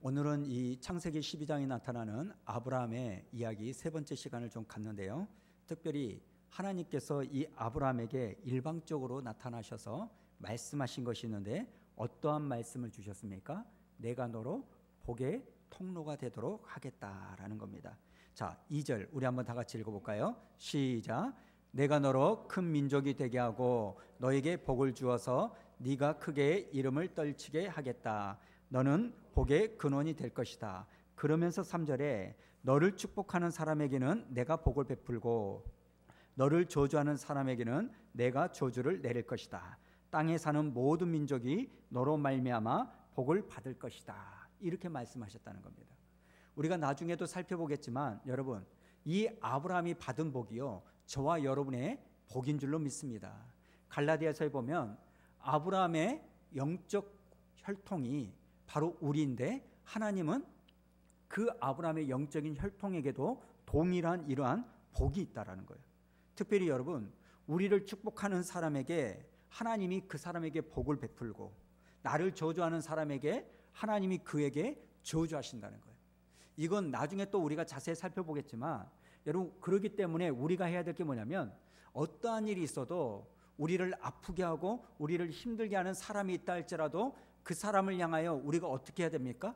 오늘은 이 창세기 12장에 나타나는 아브라함의 이야기 세 번째 시간을 좀 갖는데요. 특별히 하나님께서 이 아브라함에게 일방적으로 나타나셔서 말씀하신 것이 있는데 어떠한 말씀을 주셨습니까? 내가 너로 복의 통로가 되도록 하겠다라는 겁니다. 자, 2절 우리 한번 다 같이 읽어볼까요? 시작. 내가 너로 큰 민족이 되게 하고 너에게 복을 주어서 네가 크게 이름을 떨치게 하겠다. 너는 복의 근원이 될 것이다. 그러면서 3절에 너를 축복하는 사람에게는 내가 복을 베풀고 너를 저주하는 사람에게는 내가 저주를 내릴 것이다. 땅에 사는 모든 민족이 너로 말미암아 복을 받을 것이다. 이렇게 말씀하셨다는 겁니다. 우리가 나중에도 살펴보겠지만 여러분, 이 아브라함이 받은 복이요, 저와 여러분의 복인 줄로 믿습니다. 갈라디아서에 보면 아브라함의 영적 혈통이 바로 우리인데 하나님은 그 아브라함의 영적인 혈통에게도 동일한 이러한 복이 있다라는 거예요. 특별히 여러분, 우리를 축복하는 사람에게 하나님이 그 사람에게 복을 베풀고 나를 저주하는 사람에게 하나님이 그에게 저주하신다는 거예요. 이건 나중에 또 우리가 자세히 살펴보겠지만 여러분, 그러기 때문에 우리가 해야 될 게 뭐냐면 어떠한 일이 있어도 우리를 아프게 하고 우리를 힘들게 하는 사람이 있다 할지라도 그 사람을 향하여 우리가 어떻게 해야 됩니까?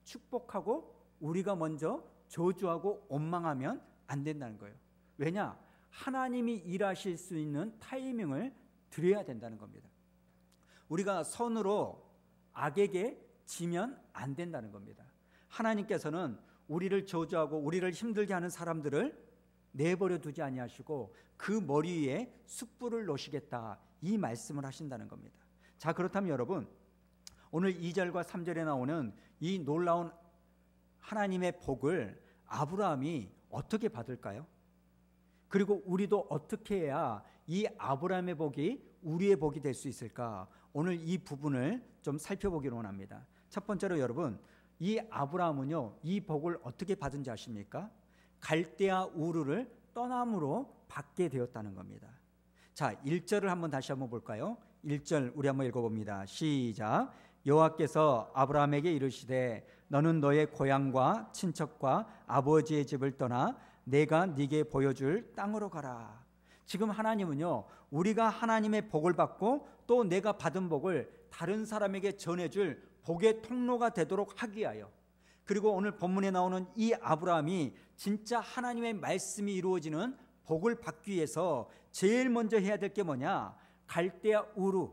축복하고 우리가 먼저 저주하고 원망하면 안 된다는 거예요. 왜냐? 하나님이 일하실 수 있는 타이밍을 드려야 된다는 겁니다. 우리가 선으로 악에게 지면 안 된다는 겁니다. 하나님께서는 우리를 저주하고 우리를 힘들게 하는 사람들을 내버려 두지 아니하시고 그 머리 위에 숯불을 놓으시겠다, 이 말씀을 하신다는 겁니다. 자, 그렇다면 여러분, 오늘 2절과 3절에 나오는 이 놀라운 하나님의 복을 아브라함이 어떻게 받을까요? 그리고 우리도 어떻게 해야 이 아브라함의 복이 우리의 복이 될 수 있을까? 오늘 이 부분을 좀 살펴보기로 원합니다. 첫 번째로 여러분, 이 아브라함은요, 이 복을 어떻게 받은지 아십니까? 갈대아 우르를 떠남으로 받게 되었다는 겁니다. 자, 1절을 다시 한번 볼까요? 1절 우리 한번 읽어봅니다. 시작. 여호와께서 아브라함에게 이르시되 너는 너의 고향과 친척과 아버지의 집을 떠나 내가 네게 보여줄 땅으로 가라. 지금 하나님은요, 우리가 하나님의 복을 받고 또 내가 받은 복을 다른 사람에게 전해줄 복의 통로가 되도록 하기 위하여, 그리고 오늘 본문에 나오는 이 아브라함이 진짜 하나님의 말씀이 이루어지는 복을 받기 위해서 제일 먼저 해야 될 게 뭐냐? 갈대아 우르,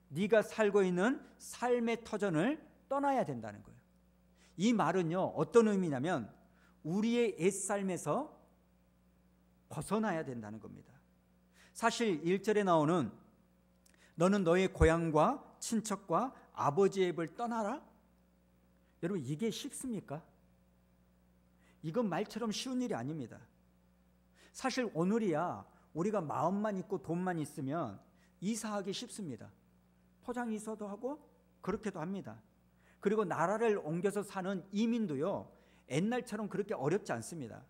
네가 살고 있는 삶의 터전을 떠나야 된다는 거예요. 이 말은요, 어떤 의미냐면 우리의 옛삶에서 벗어나야 된다는 겁니다. 사실 1절에 나오는 너는 너의 고향과 친척과 아버지의 집을 떠나라? 여러분, 이게 쉽습니까? 이건 말처럼 쉬운 일이 아닙니다. 사실 오늘이야 우리가 마음만 있고 돈만 있으면 이사하기 쉽습니다. 포장 이사도 하고 그렇게도 합니다. 그리고 나라를 옮겨서 사는 이민도요, 옛날처럼 그렇게 어렵지 않습니다.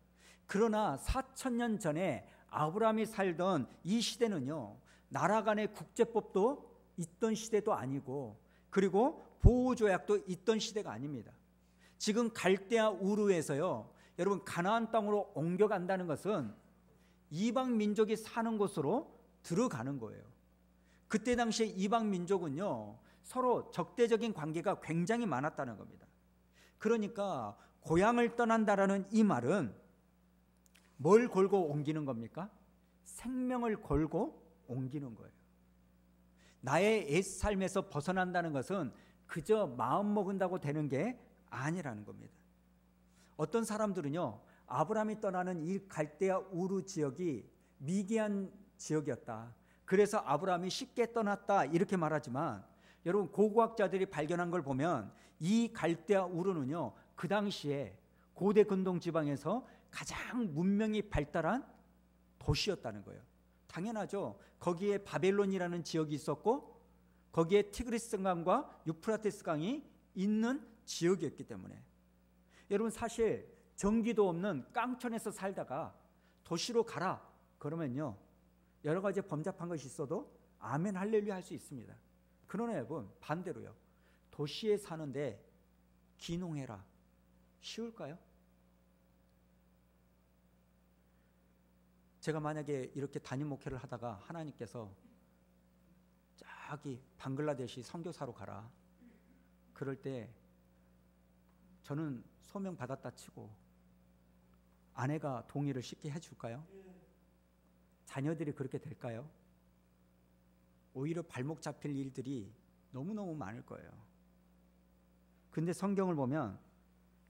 그러나 4,000년 전에 아브라함이 살던 이 시대는요, 나라 간의 국제법도 있던 시대도 아니고 그리고 보호조약도 있던 시대가 아닙니다. 지금 갈대아 우르에서요, 여러분, 가나안 땅으로 옮겨간다는 것은 이방 민족이 사는 곳으로 들어가는 거예요. 그때 당시에 이방 민족은요, 서로 적대적인 관계가 굉장히 많았다는 겁니다. 그러니까 고향을 떠난다라는 이 말은 뭘 걸고 옮기는 겁니까? 생명을 걸고 옮기는 거예요. 나의 옛 삶에서 벗어난다는 것은 그저 마음 먹은다고 되는 게 아니라는 겁니다. 어떤 사람들은요, 아브라함이 떠나는 이 갈대아 우르 지역이 미개한 지역이었다, 그래서 아브라함이 쉽게 떠났다, 이렇게 말하지만 여러분, 고고학자들이 발견한 걸 보면 이 갈대아 우르는요, 그 당시에 고대 근동 지방에서 가장 문명이 발달한 도시였다는 거예요. 당연하죠. 거기에 바벨론이라는 지역이 있었고 거기에 티그리스 강과 유프라테스 강이 있는 지역이었기 때문에, 여러분, 사실 전기도 없는 깡촌에서 살다가 도시로 가라 그러면요, 여러 가지 범접한 것이 있어도 아멘 할렐루야 할 수 있습니다. 그러나 여러분, 반대로요, 도시에 사는데 귀농해라. 쉬울까요? 제가 만약에 이렇게 단임 목회를 하다가 하나님께서 저기 방글라데시 선교사로 가라. 그럴 때 저는 소명 받았다 치고 아내가 동의를 쉽게 해줄까요? 자녀들이 그렇게 될까요? 오히려 발목 잡힐 일들이 너무너무 많을 거예요. 근데 성경을 보면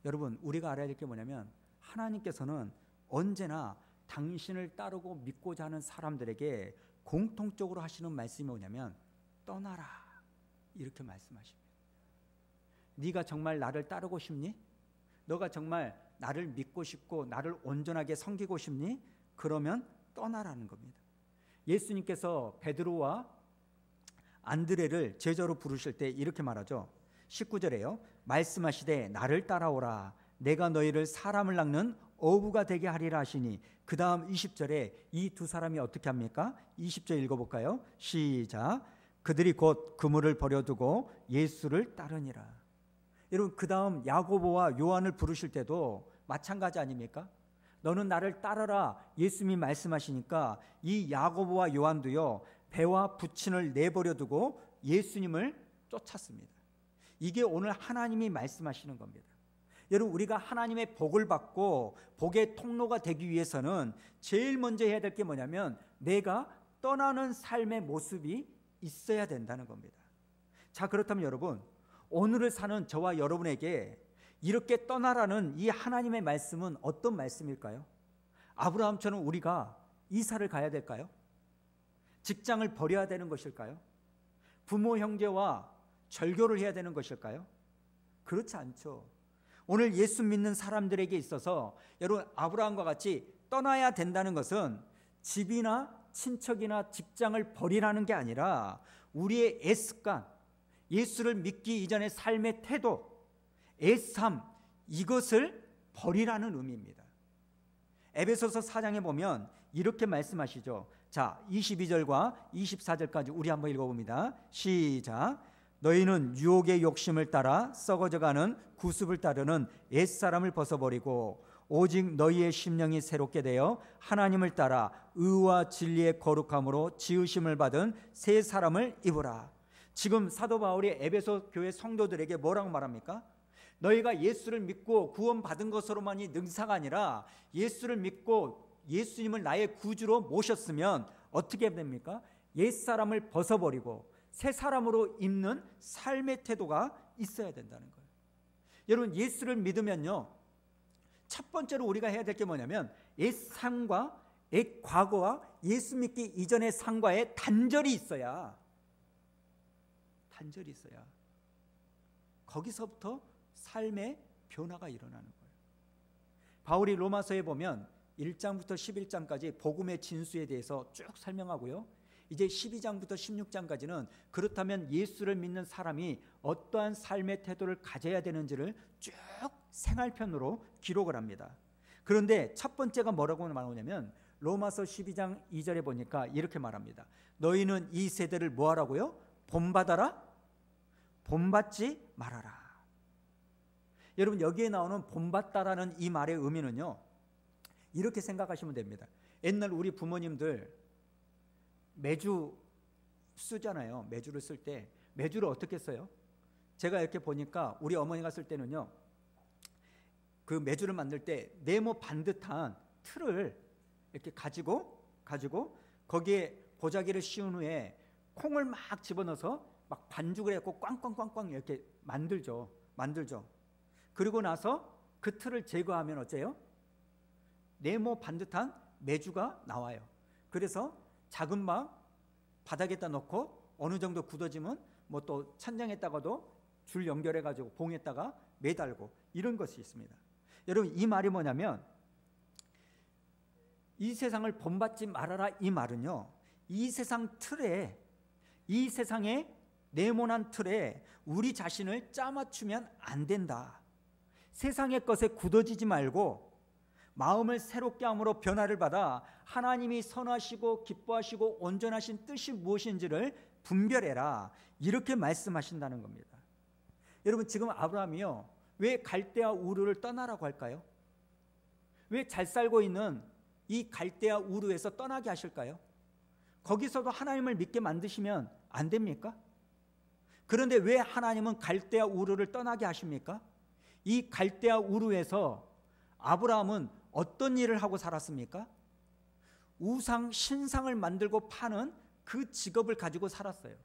여러분 우리가 알아야 될 게 뭐냐면 하나님께서는 언제나 당신을 따르고 믿고자 하는 사람들에게 공통적으로 하시는 말씀이 뭐냐면 떠나라 이렇게 말씀하십니다. 네가 정말 나를 따르고 싶니? 너가 정말 나를 믿고 싶고 나를 온전하게 섬기고 싶니? 그러면 떠나라는 겁니다. 예수님께서 베드로와 안드레를 제자로 부르실 때 이렇게 말하죠. 19절에요. 말씀하시되 나를 따라오라. 내가 너희를 사람을 낚는 어부가 되게 하리라 하시니 그 다음 20절에 이 두 사람이 어떻게 합니까? 20절 읽어볼까요? 시작. 그들이 곧 그물을 버려두고 예수를 따르니라. 여러분 그 다음 야고보와 요한을 부르실 때도 마찬가지 아닙니까? 너는 나를 따르라 예수님이 말씀하시니까 이 야고보와 요한도요 배와 부친을 내버려두고 예수님을 쫓았습니다. 이게 오늘 하나님이 말씀하시는 겁니다. 여러분 우리가 하나님의 복을 받고 복의 통로가 되기 위해서는 제일 먼저 해야 될 게 뭐냐면 내가 떠나는 삶의 모습이 있어야 된다는 겁니다. 자 그렇다면 여러분 오늘을 사는 저와 여러분에게 이렇게 떠나라는 이 하나님의 말씀은 어떤 말씀일까요? 아브라함처럼 우리가 이사를 가야 될까요? 직장을 버려야 되는 것일까요? 부모 형제와 절교를 해야 되는 것일까요? 그렇지 않죠. 오늘 예수 믿는 사람들에게 있어서 여러분 아브라함과 같이 떠나야 된다는 것은 집이나 친척이나 직장을 버리라는 게 아니라 우리의 애습관, 예수를 믿기 이전의 삶의 태도, 애삼 이것을 버리라는 의미입니다. 에베소서 4장에 보면 이렇게 말씀하시죠. 자 22절과 24절까지 우리 한번 읽어봅니다. 시작. 너희는 유혹의 욕심을 따라 썩어져가는 구습을 따르는 옛사람을 벗어버리고 오직 너희의 심령이 새롭게 되어 하나님을 따라 의와 진리의 거룩함으로 지으심을 받은 새 사람을 입으라. 지금 사도 바울이 에베소 교회 성도들에게 뭐라고 말합니까? 너희가 예수를 믿고 구원받은 것으로만이 능사가 아니라 예수를 믿고 예수님을 나의 구주로 모셨으면 어떻게 됩니까? 옛사람을 벗어버리고 새 사람으로 입는 삶의 태도가 있어야 된다는 거예요. 여러분 예수를 믿으면요 첫 번째로 우리가 해야 될 게 뭐냐면 옛 삶과 옛 과거와 예수 믿기 이전의 삶과의 단절이 있어야 거기서부터 삶의 변화가 일어나는 거예요. 바울이 로마서에 보면 1장부터 11장까지 복음의 진수에 대해서 쭉 설명하고요. 이제 12장부터 16장까지는 그렇다면 예수를 믿는 사람이 어떠한 삶의 태도를 가져야 되는지를 쭉 생활편으로 기록을 합니다. 그런데 첫 번째가 뭐라고 나오냐면 로마서 12장 2절에 보니까 이렇게 말합니다. 너희는 이 세대를 뭐하라고요? 본받아라? 본받지 말아라. 여러분 여기에 나오는 본받다라는 이 말의 의미는요 이렇게 생각하시면 됩니다. 옛날 우리 부모님들 매주 쓰잖아요. 매주를 쓸 때 매주를 어떻게 써요? 제가 이렇게 보니까 우리 어머니가 쓸 때는요 그 매주를 만들 때 네모 반듯한 틀을 이렇게 가지고 거기에 보자기를 씌운 후에 콩을 막 집어넣어서 막 반죽을 해갖고 꽝꽝꽝꽝 이렇게 만들죠. 그리고 나서 그 틀을 제거하면 어째요? 네모 반듯한 매주가 나와요. 그래서 작은 방 바닥에다 놓고 어느 정도 굳어지면 뭐 또 천장에다가도 줄 연결해가지고 봉에다가 매달고 이런 것이 있습니다. 여러분 이 말이 뭐냐면 이 세상을 본받지 말아라 이 말은요 이 세상 틀에 이 세상의 네모난 틀에 우리 자신을 짜맞추면 안 된다. 세상의 것에 굳어지지 말고 마음을 새롭게 함으로 변화를 받아 하나님이 선하시고 기뻐하시고 온전하신 뜻이 무엇인지를 분별해라. 이렇게 말씀하신다는 겁니다. 여러분 지금 아브라함이요 왜 갈대아 우르를 떠나라고 할까요? 왜 잘 살고 있는 이 갈대아 우르에서 떠나게 하실까요? 거기서도 하나님을 믿게 만드시면 안 됩니까? 그런데 왜 하나님은 갈대아 우르를 떠나게 하십니까? 이 갈대아 우르에서 아브라함은 어떤 일을 하고 살았습니까? 우상 신상을 만들고 파는 그 직업을 가지고 살았어요.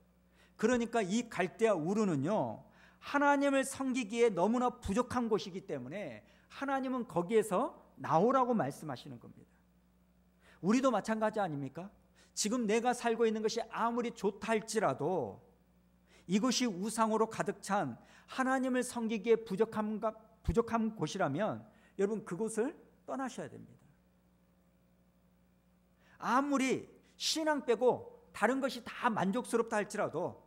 그러니까 이 갈대아 우르는요, 하나님을 섬기기에 너무나 부족한 곳이기 때문에 하나님은 거기에서 나오라고 말씀하시는 겁니다. 우리도 마찬가지 아닙니까? 지금 내가 살고 있는 것이 아무리 좋다 할지라도 이곳이 우상으로 가득 찬 하나님을 섬기기에 부족한 곳이라면 여러분 그곳을 떠나셔야 됩니다. 아무리 신앙 빼고 다른 것이 다 만족스럽다 할지라도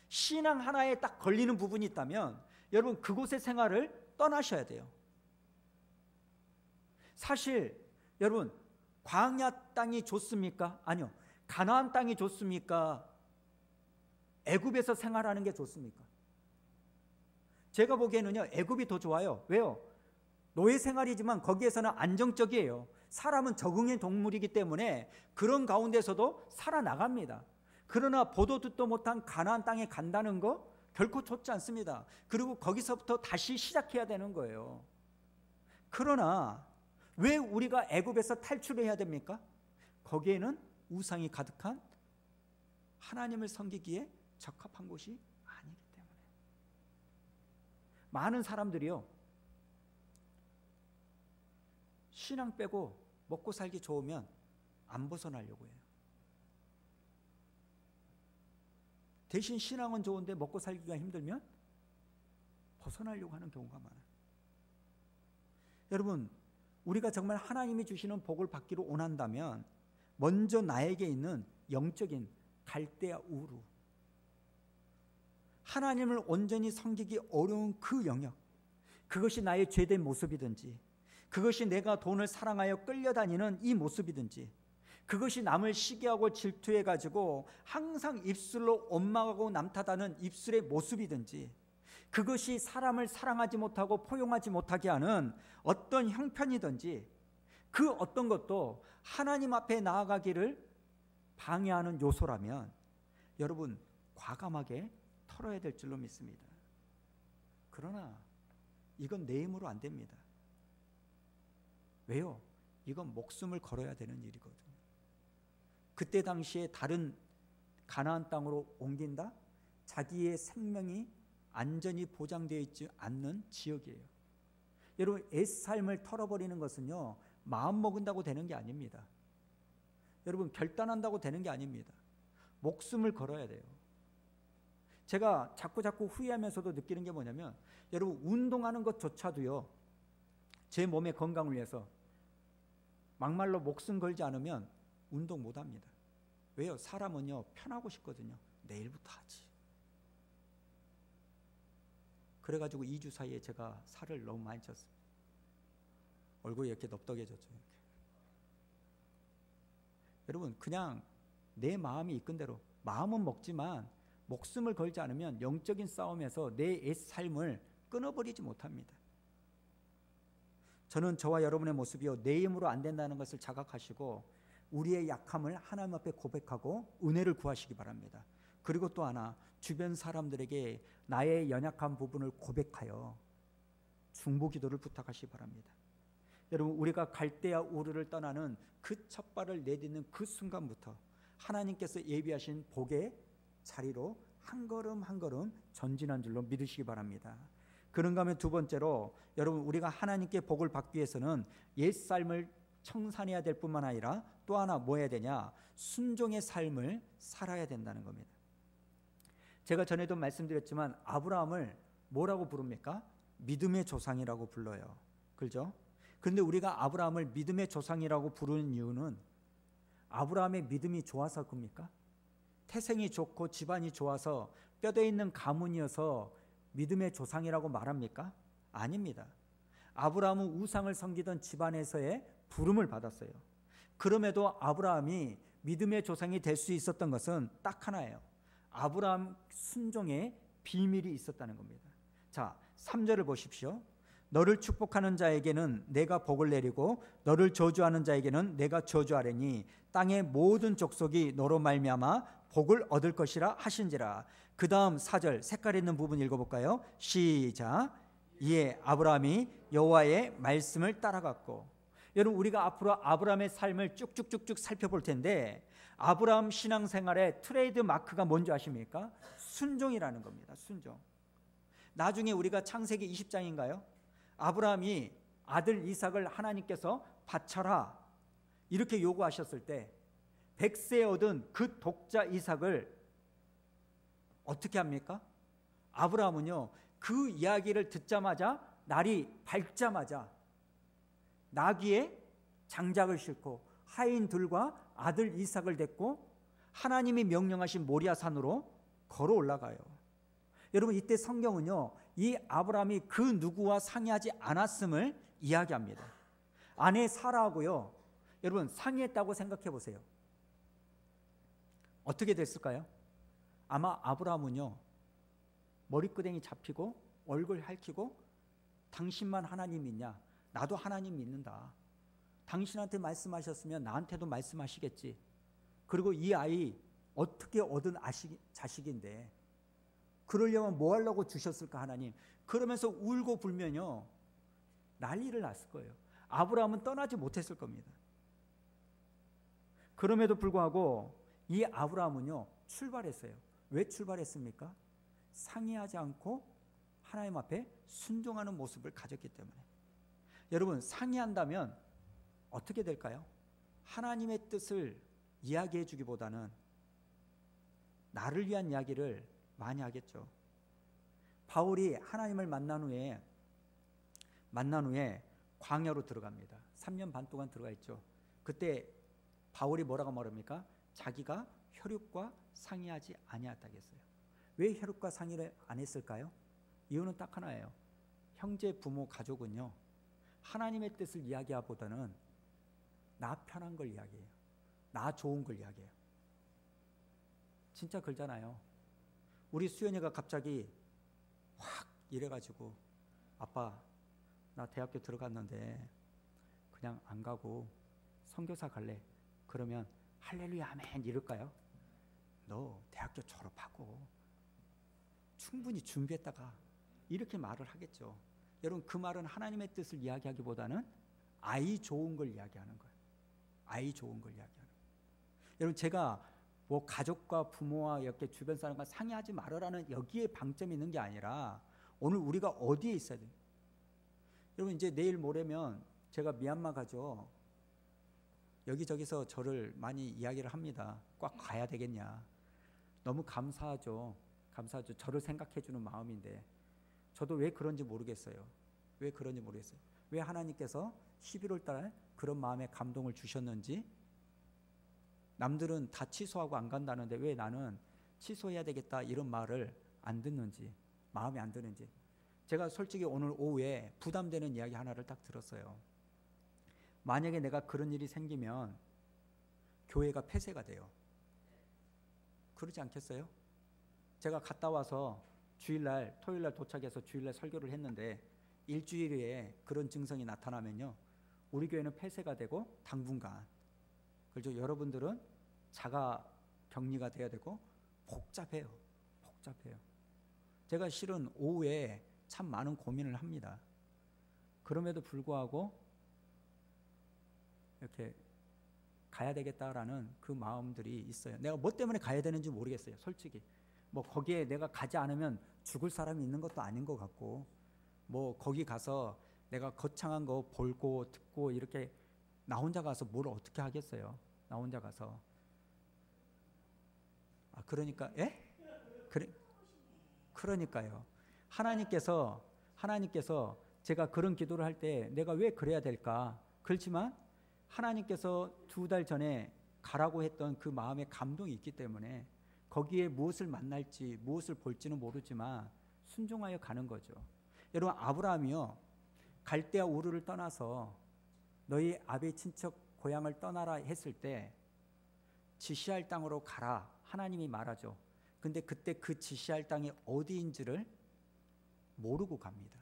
신앙 하나에 딱 걸리는 부분이 있다면 여러분 그곳의 생활을 떠나셔야 돼요. 사실 여러분 광야 땅이 좋습니까? 아니요. 가나안 땅이 좋습니까? 애굽에서 생활하는 게 좋습니까? 제가 보기에는요, 애굽이 더 좋아요. 왜요? 노예 생활이지만 거기에서는 안정적이에요. 사람은 적응의 동물이기 때문에 그런 가운데서도 살아나갑니다. 그러나 보도 듣도 못한 가나안 땅에 간다는 거 결코 좋지 않습니다. 그리고 거기서부터 다시 시작해야 되는 거예요. 그러나 왜 우리가 애굽에서 탈출해야 됩니까? 거기에는 우상이 가득한 하나님을 섬기기에 적합한 곳이 아니기 때문에. 많은 사람들이요, 신앙 빼고 먹고 살기 좋으면 안 벗어나려고 해요. 대신 신앙은 좋은데 먹고 살기가 힘들면 벗어나려고 하는 경우가 많아요. 여러분, 우리가 정말 하나님이 주시는 복을 받기로 원한다면 먼저 나에게 있는 영적인 갈대아 우르, 하나님을 온전히 섬기기 어려운 그 영역, 그것이 나의 죄된 모습이든지, 그것이 내가 돈을 사랑하여 끌려다니는 이 모습이든지, 그것이 남을 시기하고 질투해가지고 항상 입술로 원망하고 남탓하는 입술의 모습이든지, 그것이 사람을 사랑하지 못하고 포용하지 못하게 하는 어떤 형편이든지, 그 어떤 것도 하나님 앞에 나아가기를 방해하는 요소라면 여러분 과감하게 털어야 될 줄로 믿습니다. 그러나 이건 내 힘으로 안 됩니다. 왜요? 이건 목숨을 걸어야 되는 일이거든요. 그때 당시에 다른 가나안 땅으로 옮긴다? 자기의 생명이 안전히 보장되어 있지 않는 지역이에요. 여러분, 옛삶을 털어버리는 것은요, 마음 먹은다고 되는 게 아닙니다. 여러분, 결단한다고 되는 게 아닙니다. 목숨을 걸어야 돼요. 제가 자꾸 후회하면서도 느끼는 게 뭐냐면, 여러분, 운동하는 것조차도요, 제 몸의 건강을 위해서 막말로 목숨 걸지 않으면 운동 못 합니다. 왜요? 사람은요, 편하고 싶거든요. 내일부터 하지. 그래가지고 2주 사이에 제가 살을 너무 많이 쪘어요. 얼굴이 이렇게 넙덕해졌죠. 이렇게. 여러분, 그냥 내 마음이 이끈 대로, 마음은 먹지만 목숨을 걸지 않으면 영적인 싸움에서 내 옛 삶을 끊어버리지 못합니다. 저는 저와 여러분의 모습이요, 내 힘으로 안 된다는 것을 자각하시고 우리의 약함을 하나님 앞에 고백하고 은혜를 구하시기 바랍니다. 그리고 또 하나, 주변 사람들에게 나의 연약한 부분을 고백하여 중보 기도를 부탁하시기 바랍니다. 여러분, 우리가 갈대아 우르를 떠나는 그 첫 발을 내딛는 그 순간부터 하나님께서 예비하신 복의 자리로 한 걸음 한 걸음 전진한 줄로 믿으시기 바랍니다. 그런가 하면 두 번째로, 여러분, 우리가 하나님께 복을 받기 위해서는 옛삶을 청산해야 될 뿐만 아니라 또 하나 뭐 해야 되냐? 순종의 삶을 살아야 된다는 겁니다. 제가 전에도 말씀드렸지만 아브라함을 뭐라고 부릅니까? 믿음의 조상이라고 불러요. 그렇죠? 그런데 우리가 아브라함을 믿음의 조상이라고 부르는 이유는 아브라함의 믿음이 좋아서 그럽니까? 태생이 좋고 집안이 좋아서 뼈대 있는 가문이어서 믿음의 조상이라고 말합니까? 아닙니다. 아브라함은 우상을 섬기던 집안에서의 부름을 받았어요. 그럼에도 아브라함이 믿음의 조상이 될 수 있었던 것은 딱 하나예요. 아브라함 순종의 비밀이 있었다는 겁니다. 자, 3절을 보십시오. 너를 축복하는 자에게는 내가 복을 내리고 너를 저주하는 자에게는 내가 저주하리니 땅의 모든 족속이 너로 말미암아 복을 얻을 것이라 하신지라. 그 다음 4절 색깔 있는 부분 읽어볼까요? 시작. 이에 아브라함이 여호와의 말씀을 따라갔고. 여러분, 우리가 앞으로 아브라함의 삶을 쭉쭉쭉쭉 살펴볼 텐데 아브라함 신앙생활의 트레이드 마크가 뭔지 아십니까? 순종이라는 겁니다. 순종. 나중에 우리가 창세기 20장인가요? 아브라함이 아들 이삭을 하나님께서 바쳐라 이렇게 요구하셨을 때 100세에 얻은 그 독자 이삭을 어떻게 합니까? 아브라함은요, 그 이야기를 듣자마자 날이 밝자마자 나귀에 장작을 싣고 하인들과 아들 이삭을 데리고 하나님이 명령하신 모리아산으로 걸어 올라가요. 여러분, 이때 성경은요, 이 아브라함이 그 누구와 상의하지 않았음을 이야기합니다. 아내 사라하고요, 여러분 상의했다고 생각해 보세요. 어떻게 됐을까요? 아마 아브라함은요, 머리끄댕이 잡히고 얼굴 핥히고 당신만 하나님 믿냐? 나도 하나님 믿는다. 당신한테 말씀하셨으면 나한테도 말씀하시겠지. 그리고 이 아이 어떻게 얻은 자식인데 그러려면 뭐 하려고 주셨을까 하나님? 그러면서 울고 불면요 난리를 났을 거예요. 아브라함은 떠나지 못했을 겁니다. 그럼에도 불구하고 이 아브라함은요 출발했어요. 왜 출발했습니까? 상의하지 않고 하나님 앞에 순종하는 모습을 가졌기 때문에. 여러분, 상의한다면 어떻게 될까요? 하나님의 뜻을 이야기해 주기보다는 나를 위한 이야기를 많이 하겠죠. 바울이 하나님을 만난 후에 광야로 들어갑니다. 3년 반 동안 들어가 있죠. 그때 바울이 뭐라고 말합니까? 자기가 혈육과 상의하지 아니하다고 했어요. 왜 혈육과 상의를 안 했을까요? 이유는 딱 하나예요. 형제, 부모, 가족은요 하나님의 뜻을 이야기하기보다는 나 편한 걸 이야기해요. 나 좋은 걸 이야기해요. 진짜 그러잖아요. 우리 수연이가 갑자기 확 이래가지고 아빠 나 대학교 들어갔는데 그냥 안 가고 선교사 갈래. 그러면 할렐루야 아멘 이럴까요? 너 대학교 졸업하고 충분히 준비했다가 이렇게 말을 하겠죠. 여러분, 그 말은 하나님의 뜻을 이야기하기보다는 아이 좋은 걸 이야기하는 거예요. 아이 좋은 걸 이야기하는 거예요. 여러분, 제가 뭐 가족과 부모와 이렇게 주변 사람과 상의하지 말아라는 여기에 방점이 있는 게 아니라 오늘 우리가 어디에 있어야 돼요? 여러분, 이제 내일 모레면 제가 미얀마 가죠. 여기저기서 저를 많이 이야기를 합니다. 꽉 가야 되겠냐. 너무 감사하죠. 감사하죠. 저를 생각해 주는 마음인데 저도 왜 그런지 모르겠어요. 왜 그런지 모르겠어요. 왜 하나님께서 11월 달 그런 마음에 감동을 주셨는지. 남들은 다 취소하고 안 간다는데 왜 나는 취소해야 되겠다 이런 말을 안 듣는지, 마음에 안 드는지. 제가 솔직히 오늘 오후에 부담되는 이야기 하나를 딱 들었어요. 만약에 내가 그런 일이 생기면 교회가 폐쇄가 돼요. 그러지 않겠어요? 제가 갔다 와서 주일날, 토요일날 도착해서 주일날 설교를 했는데 일주일에 그런 증상이 나타나면요 우리 교회는 폐쇄가 되고 당분간, 그렇죠? 여러분들은 자가 격리가 돼야 되고 복잡해요. 제가 실은 오후에 참 많은 고민을 합니다. 그럼에도 불구하고 이렇게 가야 되겠다라는 그 마음들이 있어요. 내가 뭐 때문에 가야 되는지 모르겠어요. 솔직히 뭐 거기에 내가 가지 않으면 죽을 사람이 있는 것도 아닌 것 같고, 뭐 거기 가서 내가 거창한 거 볼고 듣고 이렇게 나 혼자 가서 뭘 어떻게 하겠어요. 나 혼자 가서. 그러니까 그러니까요. 하나님께서 제가 그런 기도를 할 때 내가 왜 그래야 될까? 그렇지만 하나님께서 2달 전에 가라고 했던 그 마음의 감동이 있기 때문에 거기에 무엇을 만날지 무엇을 볼지는 모르지만 순종하여 가는 거죠. 여러분, 아브라함이요 갈대아 우르를 떠나서 너희 아비 친척 고향을 떠나라 했을 때 지시할 땅으로 가라 하나님이 말하죠. 근데 그때 그 지시할 땅이 어디인지를 모르고 갑니다.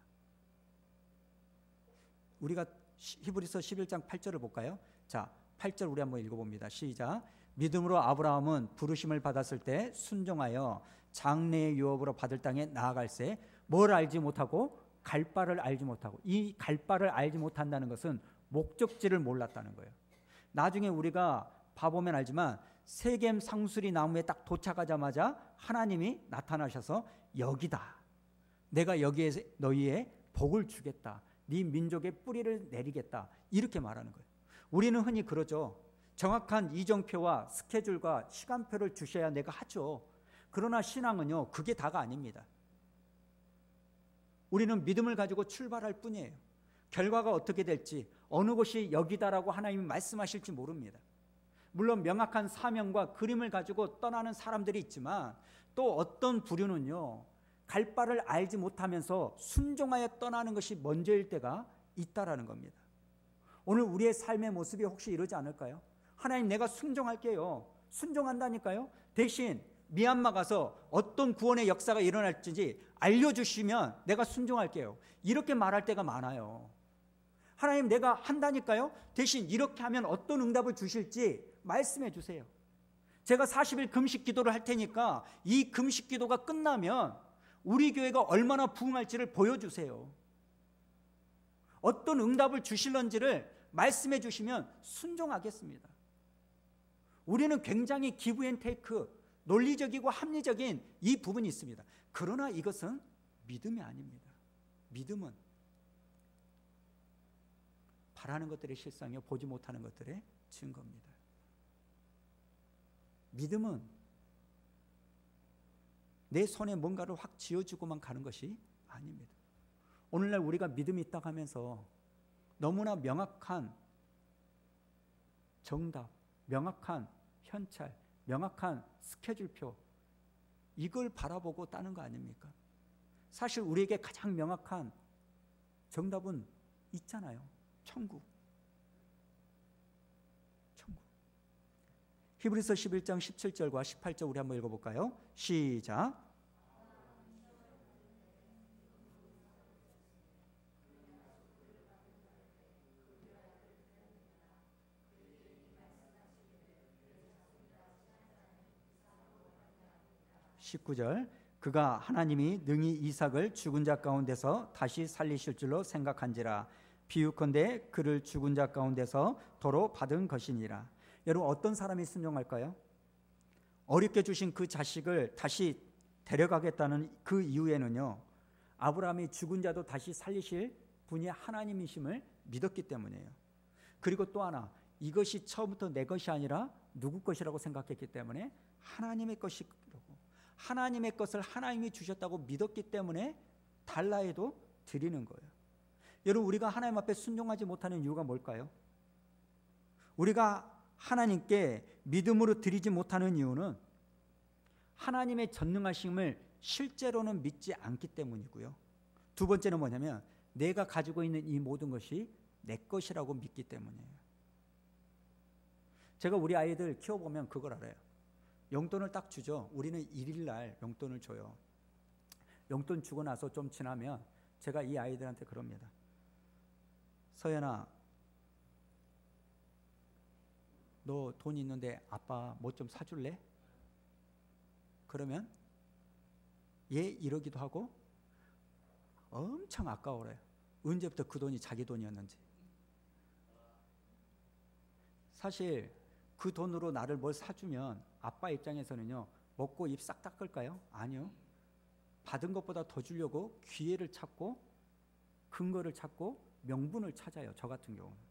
우리가 히브리서 11장 8절을 볼까요? 자, 8절 우리 한번 읽어봅니다. 시작. 믿음으로 아브라함은 부르심을 받았을 때 순종하여 장래의 유업으로 받을 땅에 나아갈새 뭘 알지 못하고 갈 바를 알지 못하고, 이 갈 바를 알지 못한다는 것은 목적지를 몰랐다는 거예요. 나중에 우리가 봐보면 알지만 세겜 상수리 나무에 딱 도착하자마자 하나님이 나타나셔서 여기다, 내가 여기에 너희의 복을 주겠다, 네 민족의 뿌리를 내리겠다, 이렇게 말하는 거예요. 우리는 흔히 그러죠. 정확한 이정표와 스케줄과 시간표를 주셔야 내가 하죠. 그러나 신앙은요, 그게 다가 아닙니다. 우리는 믿음을 가지고 출발할 뿐이에요. 결과가 어떻게 될지, 어느 곳이 여기다라고 하나님이 말씀하실지 모릅니다. 물론 명확한 사명과 그림을 가지고 떠나는 사람들이 있지만, 또 어떤 부류는요, 갈 바를 알지 못하면서 순종하여 떠나는 것이 먼저일 때가 있다라는 겁니다. 오늘 우리의 삶의 모습이 혹시 이러지 않을까요? 하나님, 내가 순종할게요. 순종한다니까요. 대신 미얀마 가서 어떤 구원의 역사가 일어날지 알려주시면 내가 순종할게요. 이렇게 말할 때가 많아요. 하나님, 내가 한다니까요. 대신 이렇게 하면 어떤 응답을 주실지 말씀해 주세요. 제가 40일 금식 기도를 할 테니까 이 금식 기도가 끝나면 우리 교회가 얼마나 부흥할지를 보여주세요. 어떤 응답을 주실런지를 말씀해 주시면 순종하겠습니다. 우리는 굉장히 기브 앤 테이크, 논리적이고 합리적인 이 부분이 있습니다. 그러나 이것은 믿음이 아닙니다. 믿음은 바라는 것들의 실상이요, 보지 못하는 것들의 증거입니다. 믿음은 내 손에 뭔가를 확 쥐어주고만 가는 것이 아닙니다. 오늘날 우리가 믿음이 있다고 하면서 너무나 명확한 정답, 명확한 현찰, 명확한 스케줄표, 이걸 바라보고 따는 거 아닙니까? 사실 우리에게 가장 명확한 정답은 있잖아요. 천국. 천국. 히브리서 11장 17절과 18절 우리 한번 읽어볼까요? 시작. (19절) 그가 하나님이 능히 이삭을 죽은 자 가운데서 다시 살리실 줄로 생각한지라. 비유컨대 그를 죽은 자 가운데서 도로 받은 것이니라. 여러분, 어떤 사람이 순종할까요? 어렵게 주신 그 자식을 다시 데려가겠다는 그 이유에는요, 아브라함이 죽은 자도 다시 살리실 분이 하나님이심을 믿었기 때문이에요. 그리고 또 하나, 이것이 처음부터 내 것이 아니라 누구 것이라고 생각했기 때문에 하나님의 것이라고, 하나님의 것을 하나님이 주셨다고 믿었기 때문에 달라 해도 드리는 거예요. 여러분, 우리가 하나님 앞에 순종하지 못하는 이유가 뭘까요? 우리가 하나님께 믿음으로 드리지 못하는 이유는 하나님의 전능하심을 실제로는 믿지 않기 때문이고요. 두 번째는 뭐냐면 내가 가지고 있는 이 모든 것이 내 것이라고 믿기 때문이에요. 제가 우리 아이들 키워보면 그걸 알아요. 용돈을 딱 주죠. 우리는 1일 날 용돈을 줘요. 용돈 주고 나서 좀 지나면 제가 이 아이들한테 그럽니다. 서연아, 너 돈 있는데 아빠 뭐 좀 사줄래? 그러면 얘 이러기도 하고 엄청 아까워해요. 언제부터 그 돈이 자기 돈이었는지. 사실 그 돈으로 나를 뭘 사주면 아빠 입장에서는요, 먹고 입 싹 닦을까요? 아니요. 받은 것보다 더 주려고 기회를 찾고 근거를 찾고 명분을 찾아요. 저 같은 경우는.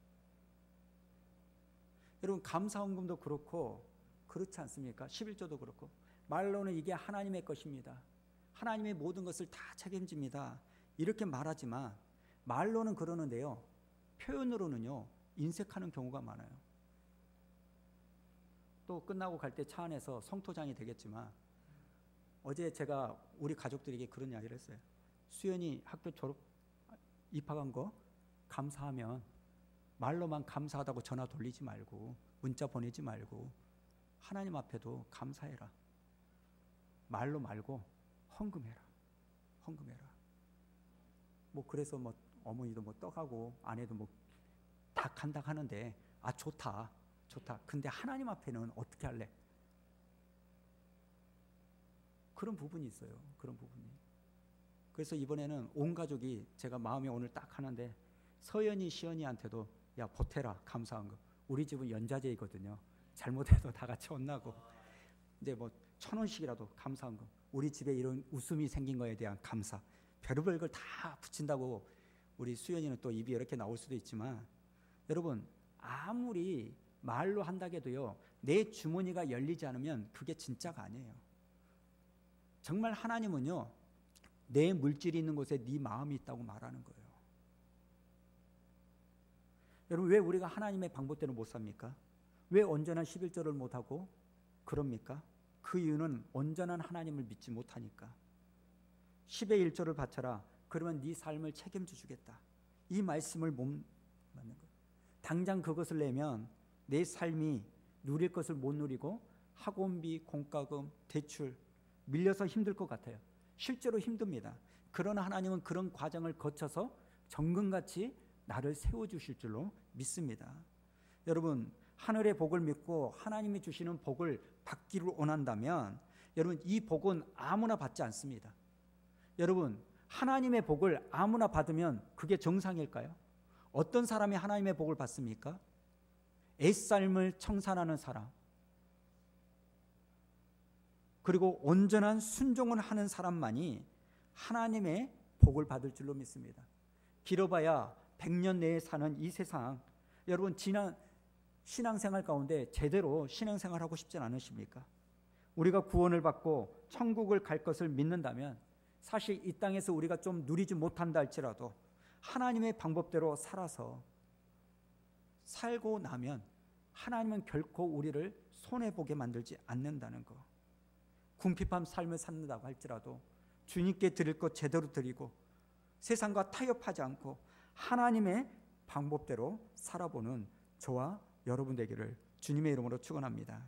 여러분, 감사헌금도 그렇고 그렇지 않습니까? 11조도 그렇고 말로는 이게 하나님의 것입니다. 하나님의 모든 것을 다 책임집니다. 이렇게 말하지만 말로는 그러는데요, 표현으로는요 인색하는 경우가 많아요. 또 끝나고 갈 때 차 안에서 성토장이 되겠지만 어제 제가 우리 가족들에게 그런 이야기를 했어요. 수연이 학교 입학한 거 감사하면 말로만 감사하다고 전화 돌리지 말고 문자 보내지 말고 하나님 앞에도 감사해라. 말로 말고 헌금해라. 헌금해라. 뭐 그래서 뭐 어머니도 뭐 떡하고 아내도 뭐 닭 한다 하는데 좋다. 근데 하나님 앞에는 어떻게 할래? 그런 부분이 있어요. 그런 부분이. 그래서 이번에는 온 가족이 제가 마음이 오늘 딱 하는데 서연이 시연이한테도 야 보태라 감사한 거. 우리 집은 연자제이거든요. 잘못해도 다 같이 혼나고 이제 뭐 1,000원씩이라도 감사한 거. 우리 집에 이런 웃음이 생긴 거에 대한 감사. 별의별 걸 다 붙인다고 우리 수연이는 또 입이 이렇게 나올 수도 있지만 여러분 아무리 말로 한다고 해도요 내 주머니가 열리지 않으면 그게 진짜가 아니에요. 정말 하나님은요 내 물질이 있는 곳에 네 마음이 있다고 말하는 거예요. 여러분 왜 우리가 하나님의 방법대로 못 삽니까? 왜 온전한 11절을 못하고 그럽니까? 그 이유는 온전한 하나님을 믿지 못하니까. 10의 1조를 바쳐라. 그러면 네 삶을 책임져 주겠다. 이 말씀을 못 받는 거예요. 당장 그것을 내면 내 삶이 누릴 것을 못 누리고 학원비, 공과금, 대출 밀려서 힘들 것 같아요. 실제로 힘듭니다. 그러나 하나님은 그런 과정을 거쳐서 정금같이 나를 세워주실 줄로 믿습니다. 여러분 하늘의 복을 믿고 하나님이 주시는 복을 받기를 원한다면 여러분 이 복은 아무나 받지 않습니다. 여러분 하나님의 복을 아무나 받으면 그게 정상일까요? 어떤 사람이 하나님의 복을 받습니까? 애삶을 청산하는 사람, 그리고 온전한 순종을 하는 사람만이 하나님의 복을 받을 줄로 믿습니다. 길어봐야 100년 내에 사는 이 세상, 여러분 지난 신앙생활 가운데 제대로 신앙생활하고 싶지 않으십니까? 우리가 구원을 받고 천국을 갈 것을 믿는다면 사실 이 땅에서 우리가 좀 누리지 못한다 할지라도 하나님의 방법대로 살아서 살고 나면 하나님은 결코 우리를 손해보게 만들지 않는다는 거. 궁핍한 삶을 산다고 할지라도 주님께 드릴 것 제대로 드리고 세상과 타협하지 않고 하나님의 방법대로 살아보는 저와 여러분 되기를 주님의 이름으로 축원합니다.